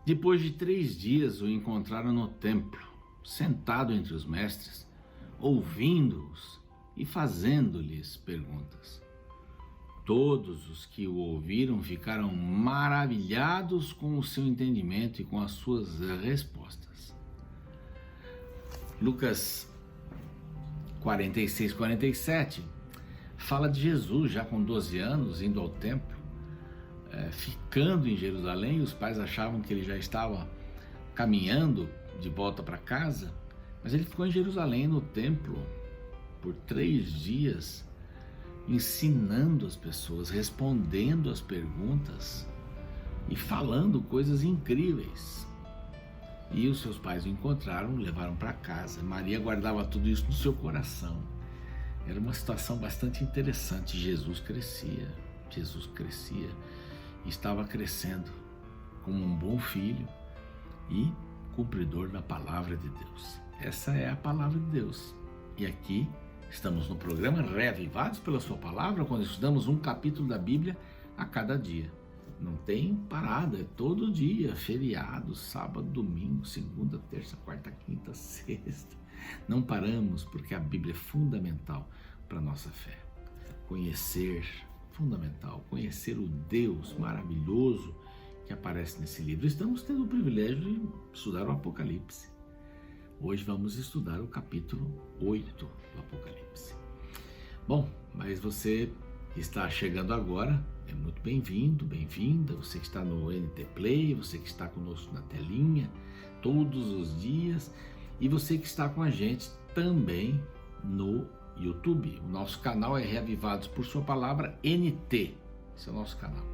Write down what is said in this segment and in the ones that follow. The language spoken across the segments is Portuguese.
Depois de 3 dias o encontraram no templo, sentado entre os mestres, ouvindo-os e fazendo-lhes perguntas. Todos os que o ouviram ficaram maravilhados com o seu entendimento e com as suas respostas. Lucas 46:47 fala de Jesus já com 12 anos indo ao templo, ficando em Jerusalém. Os pais achavam que ele já estava caminhando de volta para casa, mas ele ficou em Jerusalém no templo por 3 dias, ensinando as pessoas, respondendo as perguntas e falando coisas incríveis. E os seus pais o encontraram, o levaram para casa. Maria guardava tudo isso no seu coração. Era uma situação bastante interessante. Jesus crescia e estava crescendo como um bom filho e cumpridor da palavra de Deus. Essa é a palavra de Deus. E aqui estamos no programa Reavivados pela Sua Palavra, quando estudamos um capítulo da Bíblia a cada dia. Não tem parada, é todo dia, feriado, sábado, domingo, segunda, terça, quarta, quinta, sexta. Não paramos, porque a Bíblia é fundamental para a nossa fé. Conhecer o Deus maravilhoso que aparece nesse livro. Estamos tendo o privilégio de estudar o Apocalipse. Hoje vamos estudar o capítulo 8 do Apocalipse. Bom, mas você que está chegando agora é muito bem-vindo, bem-vinda. Você que está no NT Play, você que está conosco na telinha todos os dias, e você que está com a gente também no YouTube. O nosso canal é Reavivados por Sua Palavra NT. Esse é o nosso canal.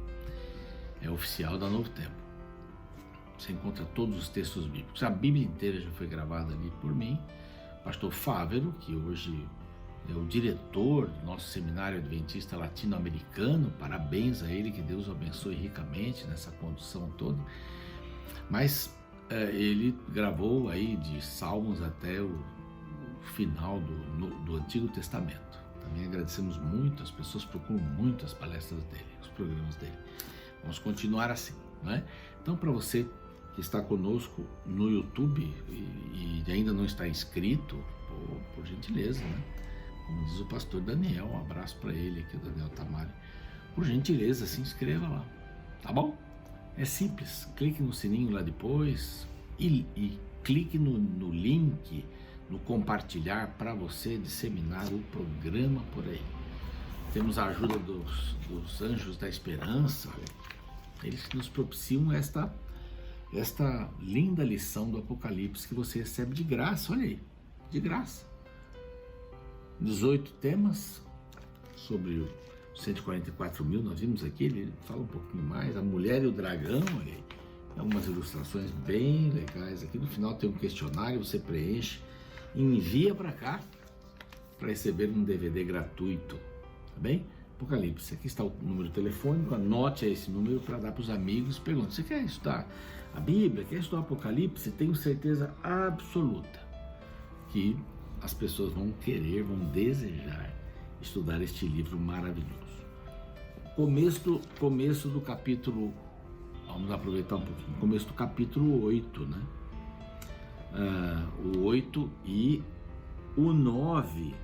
É oficial da Novo Tempo. Você encontra todos os textos bíblicos. A Bíblia inteira já foi gravada ali por mim, pastor Fávero, que hoje é o diretor do nosso seminário adventista latino-americano. Parabéns a ele, que Deus o abençoe ricamente nessa condução toda. Mas ele gravou aí de Salmos até o final do Antigo Testamento. Também agradecemos muito, as pessoas procuram muito as palestras dele, os programas dele. Vamos continuar assim, não é? Então, para você que está conosco no YouTube e ainda não está inscrito, por gentileza, né? Como diz o pastor Daniel, um abraço para ele aqui, o Daniel Tamari. Por gentileza, se inscreva lá, tá bom? É simples, clique no sininho lá depois e clique no link, no compartilhar, para você disseminar o programa por aí. Temos a ajuda dos Anjos da Esperança. Eles nos propiciam esta linda lição do Apocalipse que você recebe de graça. Olha aí, de graça. 18 temas sobre os 144 mil, nós vimos aqui, ele fala um pouquinho mais. A mulher e o dragão, olha aí, algumas ilustrações bem legais aqui. No final tem um questionário, você preenche e envia para cá para receber um DVD gratuito, tá bem? Apocalipse, aqui está o número telefônico, anote esse número para dar para os amigos. Pergunta: você quer estudar a Bíblia, quer estudar o Apocalipse? Tenho certeza absoluta que as pessoas vão querer, vão desejar estudar este livro maravilhoso. Começo do capítulo, vamos aproveitar um pouquinho, começo do capítulo 8, né? O 8 e o 9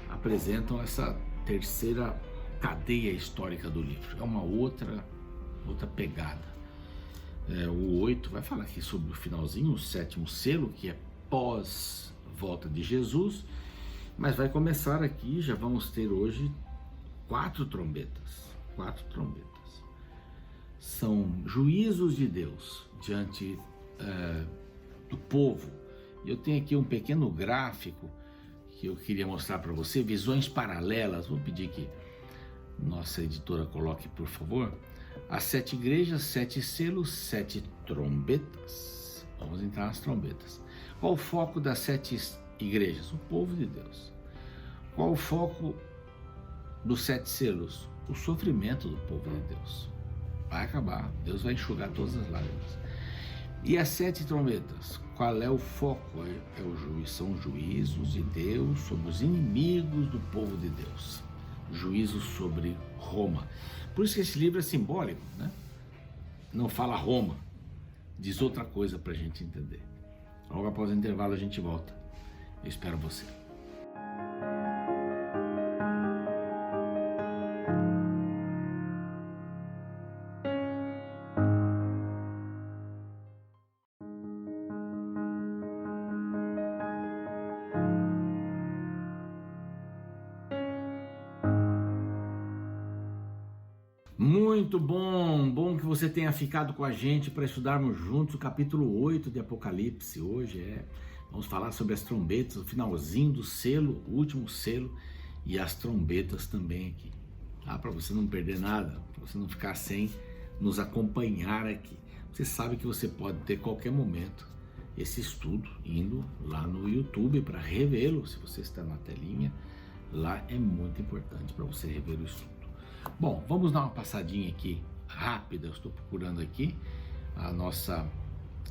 apresentam essa terceira cadeia histórica do livro. É uma outra pegada. O 8 vai falar aqui sobre o finalzinho, o 7º selo, que é pós volta de Jesus, mas vai começar aqui. Já vamos ter hoje 4 trombetas. São juízos de Deus diante do povo. Eu tenho aqui um pequeno gráfico que eu queria mostrar para você, visões paralelas. Vou pedir que nossa editora coloque, por favor. As 7 igrejas, 7 selos, 7 trombetas. Vamos entrar nas trombetas. Qual o foco das 7 igrejas? O povo de Deus. Qual o foco dos 7 selos? O sofrimento do povo de Deus. Vai acabar, Deus vai enxugar todas as lágrimas. E as 7 trombetas? Qual é o foco? São juízos de Deus sobre os inimigos do povo de Deus. Juízos sobre Roma. Por isso que esse livro é simbólico, né? Não fala Roma, diz outra coisa para a gente entender. Logo após o intervalo a gente volta. Eu espero você. Muito bom que você tenha ficado com a gente para estudarmos juntos o capítulo 8 de Apocalipse. Hoje vamos falar sobre as trombetas, o finalzinho do selo, o último selo e as trombetas também aqui. Tá? Para você não perder nada, para você não ficar sem nos acompanhar aqui. Você sabe que você pode ter qualquer momento esse estudo indo lá no YouTube para revê-lo. Se você está na telinha, lá é muito importante para você rever o estudo. Bom, vamos dar uma passadinha aqui rápida. Eu estou procurando aqui, a nossa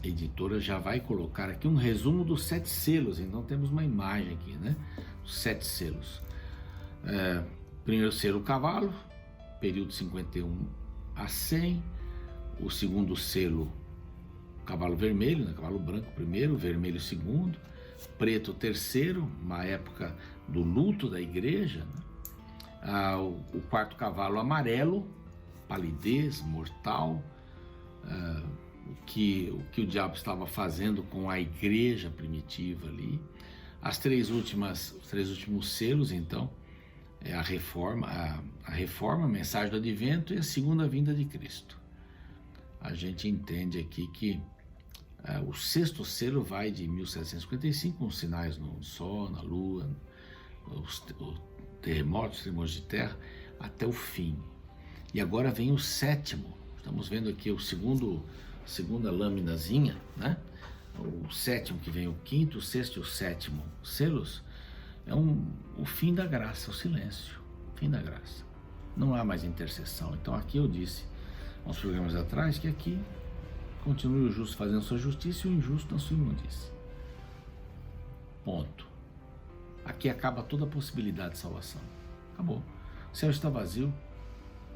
editora já vai colocar aqui um resumo dos 7 selos. Então temos uma imagem aqui, né? Os 7 selos. Primeiro selo, o cavalo, período 51 a 100. O segundo selo, cavalo vermelho, né? Cavalo branco primeiro, vermelho segundo, preto terceiro, uma época do luto da igreja, né? O quarto cavalo amarelo, palidez, mortal, o que o diabo estava fazendo com a igreja primitiva ali. Os três últimos selos, então, é a reforma, a mensagem do advento e a segunda vinda de Cristo. A gente entende aqui que o sexto selo vai de 1755, com sinais no sol, na lua, os terremotos de terra, até o fim. E agora vem o sétimo. Estamos vendo aqui segunda laminazinha, né? O sétimo, que vem o quinto, o sexto e o sétimo selos, é o fim da graça, o silêncio, o fim da graça. Não há mais intercessão. Então aqui eu disse, uns programas atrás, que aqui continue o justo fazendo sua justiça e o injusto na sua imundície. Ponto. Aqui acaba toda a possibilidade de salvação. Acabou. O céu está vazio,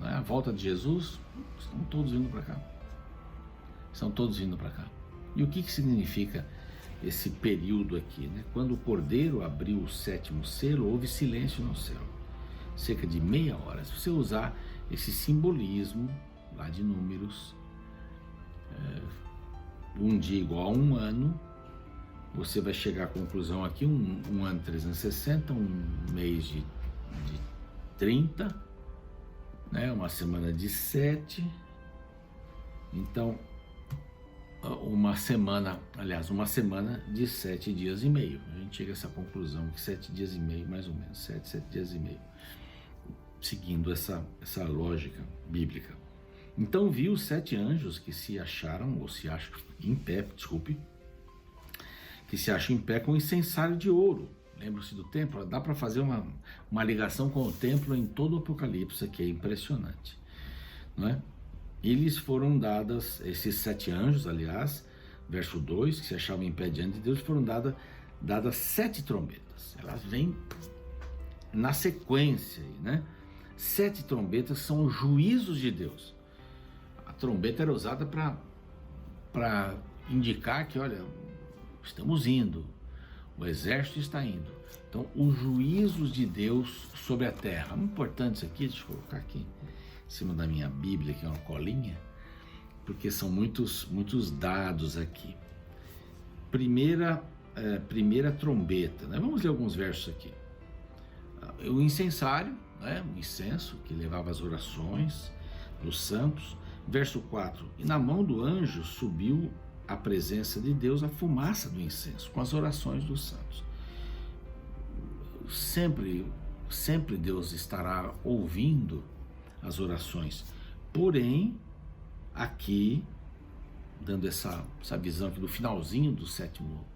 né? A volta de Jesus, estão todos vindo para cá. Estão todos vindo para cá. E o que significa esse período aqui, né? Quando o Cordeiro abriu o sétimo selo, houve silêncio no céu. Cerca de meia hora. Se você usar esse simbolismo lá de números, um dia igual a um ano, você vai chegar à conclusão aqui, um ano 360, um mês de 30, né? Uma semana de 7, então uma semana de 7 dias e meio. A gente chega a essa conclusão que 7 dias e meio, mais ou menos, 7 dias e meio, seguindo essa lógica bíblica. Então vi os 7 anjos que se acharam, ou se acham em pé, que se acham em pé com um incensário de ouro. Lembra-se do templo? Dá para fazer uma ligação com o templo em todo o Apocalipse, que é impressionante, não é? Eles foram dadas, esses 7 anjos, aliás, verso 2, que se achavam em pé diante de Deus, foram dadas 7 trombetas. Elas vêm na sequência, né? 7 trombetas são os juízos de Deus. A trombeta era usada para indicar que, olha, estamos indo, o exército está indo. Então, os juízos de Deus sobre a terra. Muito importante isso aqui, deixa eu colocar aqui em cima da minha Bíblia, que é uma colinha, porque são muitos dados aqui. Primeira trombeta, né? Vamos ler alguns versos aqui. O incensário, né? O incenso que levava as orações dos santos. Verso 4, e na mão do anjo subiu a presença de Deus, a fumaça do incenso, com as orações dos santos. Sempre Deus estará ouvindo as orações. Porém, aqui, dando essa visão aqui do finalzinho do sétimo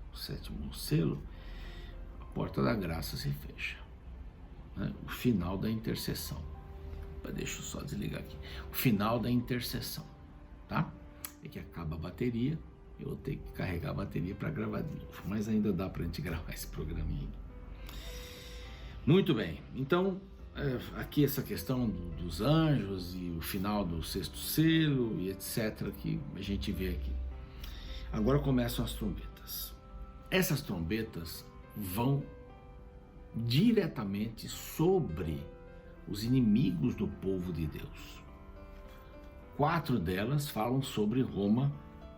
selo, a porta da graça se fecha, né? O final da intercessão. Deixa eu só desligar aqui. O final da intercessão, tá? É que acaba a bateria, eu vou ter que carregar a bateria para gravar de novo, mas ainda dá para a gente gravar esse programinha. Muito bem, então aqui essa questão dos anjos e o final do sexto selo e etc, que a gente vê aqui. Agora começam as trombetas. Essas trombetas vão diretamente sobre os inimigos do povo de Deus. 4 delas falam sobre Roma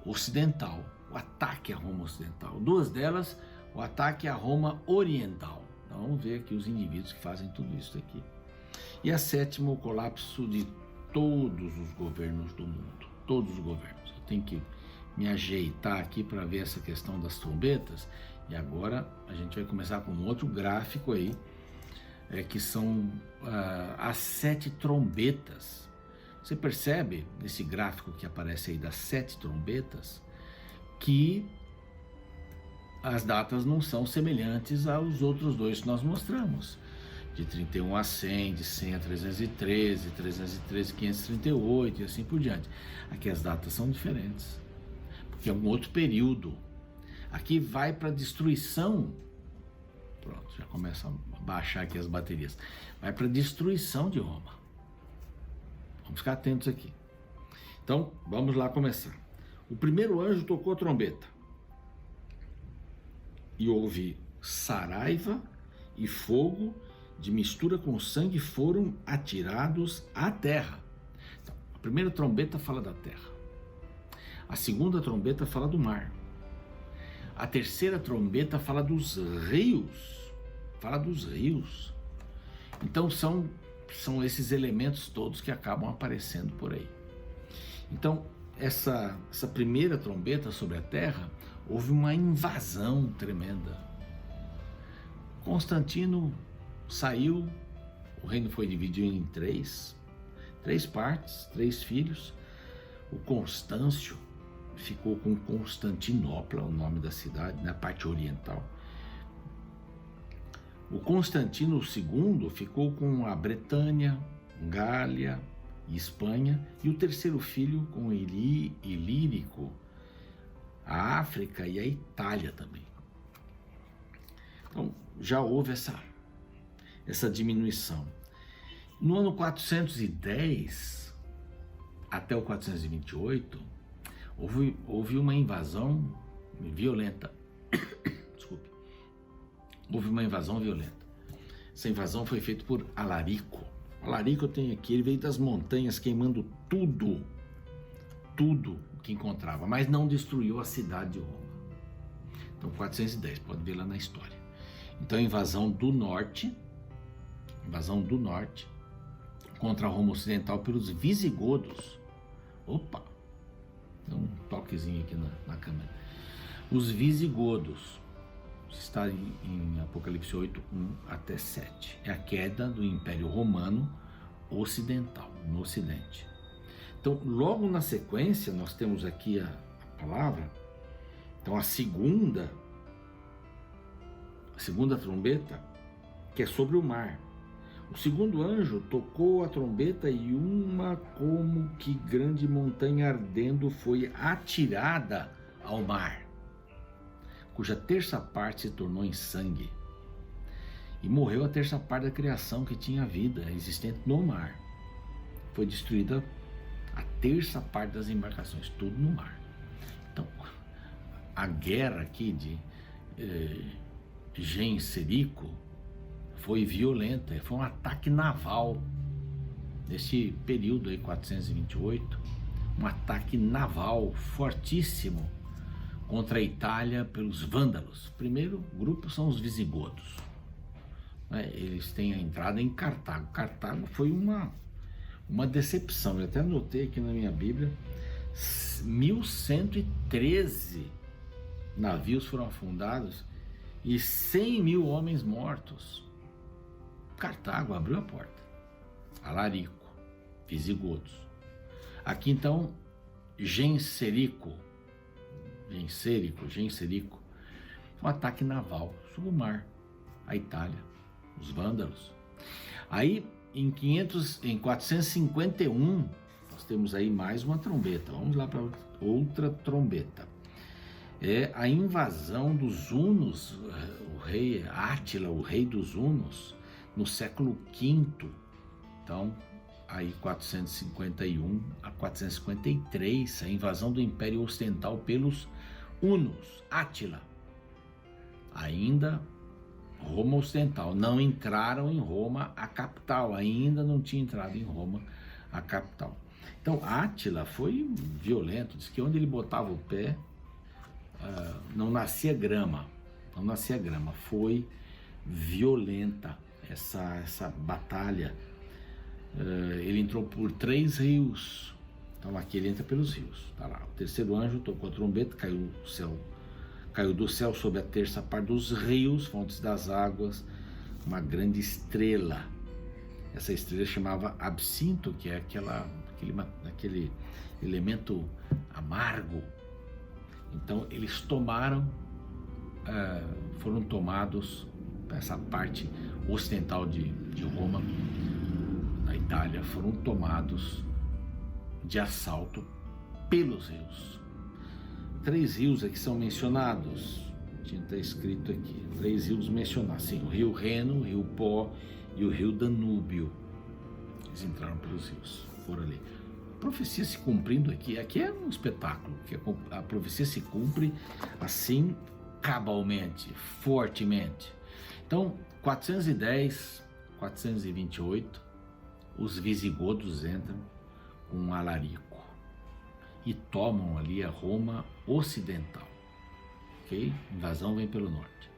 Ocidental, o ataque à Roma Ocidental. 2 delas, o ataque à Roma Oriental. Então, vamos ver aqui os indivíduos que fazem tudo isso aqui. E a 7ª, o colapso de todos os governos do mundo. Todos os governos. Eu tenho que me ajeitar aqui para ver essa questão das trombetas. E agora a gente vai começar com um outro gráfico aí, que são as 7 trombetas. Você percebe nesse gráfico que aparece aí das 7 trombetas que as datas não são semelhantes aos outros 2 que nós mostramos. De 31 a 100, de 100 a 313, 313 a 538 e assim por diante. Aqui as datas são diferentes, porque é um outro período. Aqui vai para destruição. Pronto, já começa a baixar aqui as baterias. Vai para destruição de Roma. Vamos ficar atentos aqui. Então, vamos lá começar. O primeiro anjo tocou a trombeta. E houve saraiva e fogo de mistura com sangue foram atirados à terra. Então, a primeira trombeta fala da terra. A segunda trombeta fala do mar. A terceira trombeta fala dos rios. Fala dos rios. Então são esses elementos todos que acabam aparecendo por aí. Então, essa primeira trombeta sobre a terra, houve uma invasão tremenda. Constantino saiu, o reino foi dividido em três partes, 3 filhos. O Constâncio ficou com Constantinopla, o nome da cidade, na parte oriental. O Constantino II ficou com a Bretanha, Gália e Espanha, e o terceiro filho com Ilírico, a África e a Itália também. Então, já houve essa diminuição. No ano 410 até o 428, houve uma invasão violenta. Desculpe. Houve uma invasão violenta. Essa invasão foi feita por Alarico. Alarico tem aqui, ele veio das montanhas queimando tudo que encontrava, mas não destruiu a cidade de Roma. Então, 410, pode ver lá na história. Então, invasão do norte contra a Roma Ocidental pelos visigodos. Opa! Dá um toquezinho aqui na câmera. Os visigodos, está em Apocalipse 8, 1 até 7. É a queda do Império Romano Ocidental, no Ocidente. Então, logo na sequência, nós temos aqui a palavra. Então, a segunda trombeta, que é sobre o mar. O segundo anjo tocou a trombeta e uma como que grande montanha ardendo foi atirada ao mar, cuja terça parte se tornou em sangue. E morreu a terça parte da criação que tinha vida existente no mar. Foi destruída a terça parte das embarcações, tudo no mar. Então, a guerra aqui de Genserico foi violenta, foi um ataque naval. Nesse período aí, 428, um ataque naval fortíssimo contra a Itália pelos vândalos. O primeiro grupo são os visigodos. Eles têm a entrada em Cartago. Cartago foi uma decepção. Eu até anotei aqui na minha Bíblia, 1113 navios foram afundados e 100 mil homens mortos. Cartago abriu a porta. Alarico, visigodos. Aqui então, Genserico, um ataque naval sobre o mar, a Itália, os vândalos. Aí em 451 nós temos aí mais uma trombeta. Vamos lá para outra trombeta. É a invasão dos hunos, o rei Átila, o rei dos hunos, no século V. Então, aí 451 a 453, a invasão do Império Ocidental pelos hunos, Átila, ainda Roma Ocidental, não entraram em Roma, a capital, ainda não tinha entrado em Roma, a capital. Então Átila foi violento, diz que onde ele botava o pé não nascia grama, foi violenta essa batalha. Ele entrou por 3 rios, então aqui ele entra pelos rios, tá lá. O terceiro anjo tocou a trombeta, caiu do céu sobre a terça parte dos rios, fontes das águas, uma grande estrela. Essa estrela chamava absinto, que é aquele elemento amargo. Então eles foram tomados, essa parte ocidental de Roma, na Itália, foram tomados de assalto pelos rios. 3 rios aqui são mencionados, está escrito aqui, 3 rios mencionados, sim, o rio Reno, o rio Pó e o rio Danúbio. Eles entraram pelos rios, foram ali. A profecia se cumprindo aqui é um espetáculo, que a profecia se cumpre assim, cabalmente, fortemente. Então, 410, 428, os visigodos entram com Alarico e tomam ali a Roma Ocidental, ok? Invasão vem pelo norte.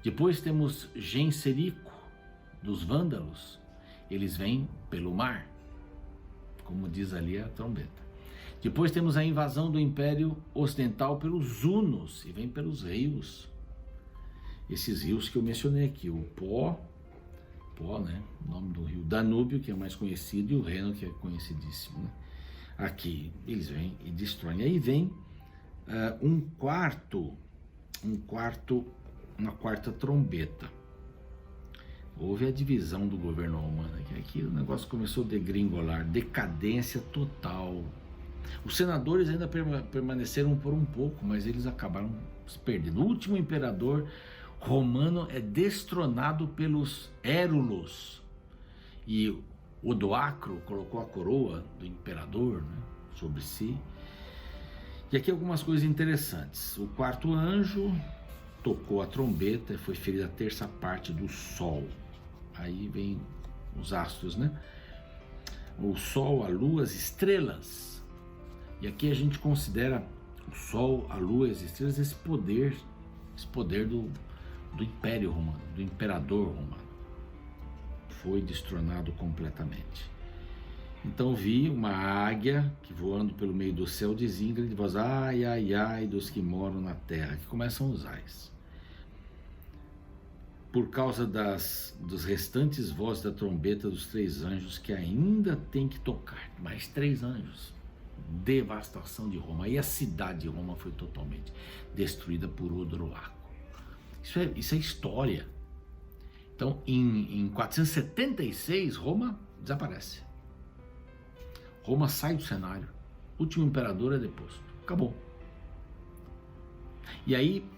Depois temos Genserico, dos vândalos, eles vêm pelo mar, como diz ali a trombeta. Depois temos a invasão do Império Ocidental pelos hunos, e vem pelos rios. Esses rios que eu mencionei aqui, o Pó, né, o nome do rio Danúbio, que é mais conhecido, e o Reno, que é conhecidíssimo, né? Aqui eles vêm e destroem. Aí vem uma quarta trombeta. Houve a divisão do governo romano, que aqui o negócio começou a degringolar, decadência total. Os senadores ainda permaneceram por um pouco, mas eles acabaram se perdendo. O último imperador romano é destronado pelos Érulos, e Odoacro colocou a coroa do imperador, né, sobre si. E aqui algumas coisas interessantes. O 4º anjo tocou a trombeta e foi ferida a terça parte do sol. Aí vem os astros, né? O sol, a lua, as estrelas. E aqui a gente considera o sol, a lua e as estrelas esse poder do Império Romano, do imperador romano. Foi destronado completamente. Então vi uma águia que, voando pelo meio do céu, dizia em grande voz: ai, ai, ai dos que moram na terra. Que começam os ais. Por causa dos restantes vozes da trombeta dos 3 anjos que ainda tem que tocar. Mais 3 anjos. Devastação de Roma. Aí a cidade de Roma foi totalmente destruída por Odoacro. Isso é história. Então, em 476, Roma desaparece. Roma sai do cenário. O último imperador é deposto. Acabou. E aí,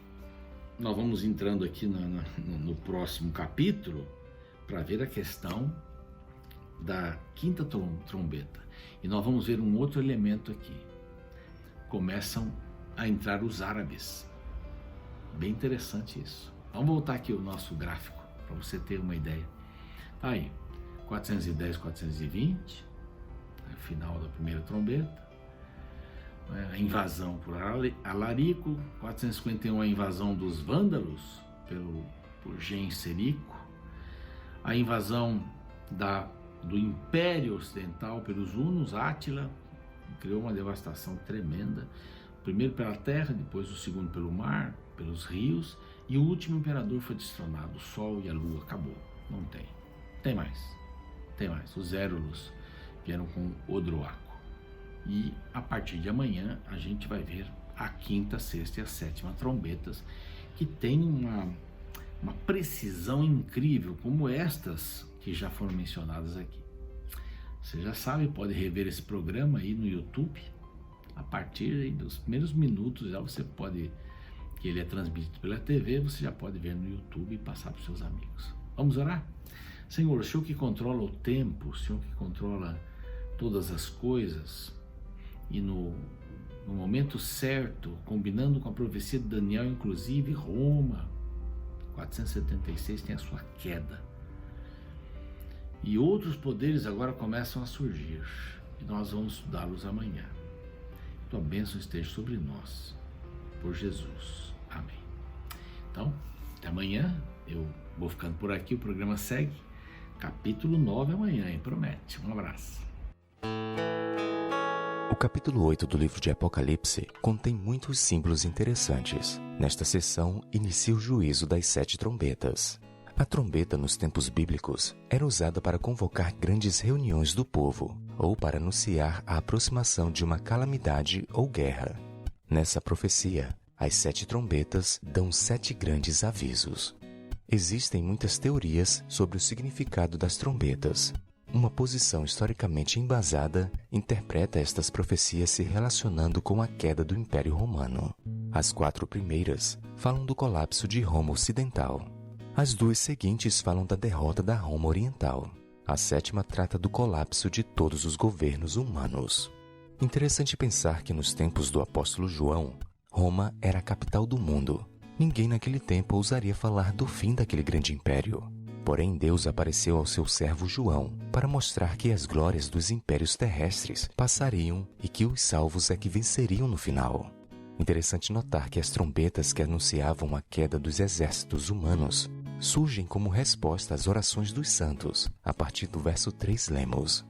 nós vamos entrando aqui no próximo capítulo para ver a questão da 5ª trombeta. E nós vamos ver um outro elemento aqui. Começam a entrar os árabes. Bem interessante isso. Vamos voltar aqui o nosso gráfico, para você ter uma ideia. Tá aí, 410, 420, final da primeira trombeta, a invasão por Alarico, 451 a invasão dos vândalos por Genserico, a invasão do Império Ocidental pelos hunos, Átila, criou uma devastação tremenda, primeiro pela terra, depois o segundo pelo mar, pelos rios, e o último imperador foi destronado, o sol e a lua, acabou, não tem. Tem mais, os Érulos vieram com Odoacro. E a partir de amanhã a gente vai ver a 5ª, 6ª e a 7ª trombetas, que tem uma precisão incrível, como estas que já foram mencionadas aqui. Você já sabe, pode rever esse programa aí no YouTube. A partir dos primeiros minutos já você pode, que ele é transmitido pela TV, você já pode ver no YouTube e passar para os seus amigos. Vamos orar? Senhor, o Senhor que controla o tempo, o Senhor que controla todas as coisas, e no no momento certo, combinando com a profecia de Daniel, inclusive Roma, 476, tem a sua queda. E outros poderes agora começam a surgir, e nós vamos estudá-los amanhã. Tua bênção esteja sobre nós, por Jesus. Amém. Então, até amanhã. Eu vou ficando por aqui, o programa segue. Capítulo 9 amanhã, hein? Promete. Um abraço. O capítulo 8 do livro de Apocalipse contém muitos símbolos interessantes. Nesta sessão, inicia o juízo das 7 trombetas. A trombeta, nos tempos bíblicos, era usada para convocar grandes reuniões do povo, ou para anunciar a aproximação de uma calamidade ou guerra. Nessa profecia, as 7 trombetas dão 7 grandes avisos. Existem muitas teorias sobre o significado das trombetas. Uma posição historicamente embasada interpreta estas profecias se relacionando com a queda do Império Romano. As 4 primeiras falam do colapso de Roma Ocidental. As 2 seguintes falam da derrota da Roma Oriental. A 7ª trata do colapso de todos os governos humanos. Interessante pensar que nos tempos do apóstolo João, Roma era a capital do mundo. Ninguém naquele tempo ousaria falar do fim daquele grande império. Porém, Deus apareceu ao seu servo João para mostrar que as glórias dos impérios terrestres passariam e que os salvos é que venceriam no final. Interessante notar que as trombetas que anunciavam a queda dos exércitos humanos surgem como resposta às orações dos santos, a partir do verso 3 lemos: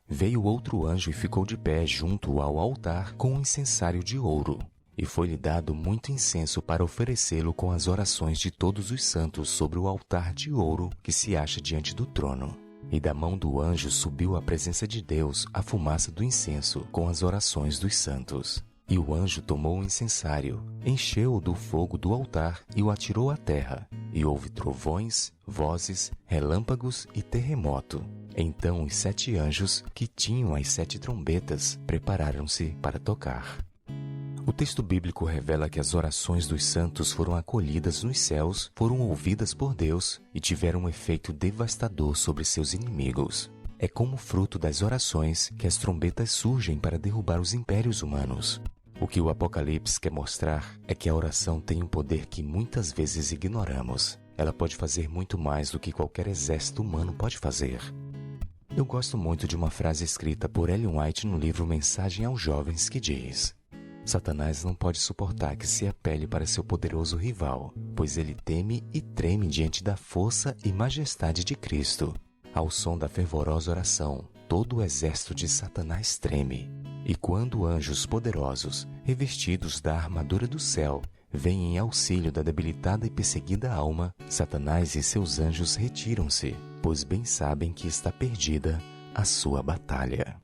Veio outro anjo e ficou de pé junto ao altar com um incensário de ouro. E foi-lhe dado muito incenso para oferecê-lo com as orações de todos os santos sobre o altar de ouro que se acha diante do trono. E da mão do anjo subiu à presença de Deus a fumaça do incenso com as orações dos santos. E o anjo tomou o incensário, encheu-o do fogo do altar e o atirou à terra. E houve trovões, vozes, relâmpagos e terremoto. Então os 7 anjos, que tinham as 7 trombetas, prepararam-se para tocar. O texto bíblico revela que as orações dos santos foram acolhidas nos céus, foram ouvidas por Deus e tiveram um efeito devastador sobre seus inimigos. É como fruto das orações que as trombetas surgem para derrubar os impérios humanos. O que o Apocalipse quer mostrar é que a oração tem um poder que muitas vezes ignoramos. Ela pode fazer muito mais do que qualquer exército humano pode fazer. Eu gosto muito de uma frase escrita por Ellen White no livro Mensagem aos Jovens que diz: Satanás não pode suportar que se apele para seu poderoso rival, pois ele teme e treme diante da força e majestade de Cristo. Ao som da fervorosa oração, todo o exército de Satanás treme. E quando anjos poderosos, revestidos da armadura do céu, vêm em auxílio da debilitada e perseguida alma, Satanás e seus anjos retiram-se, pois bem sabem que está perdida a sua batalha.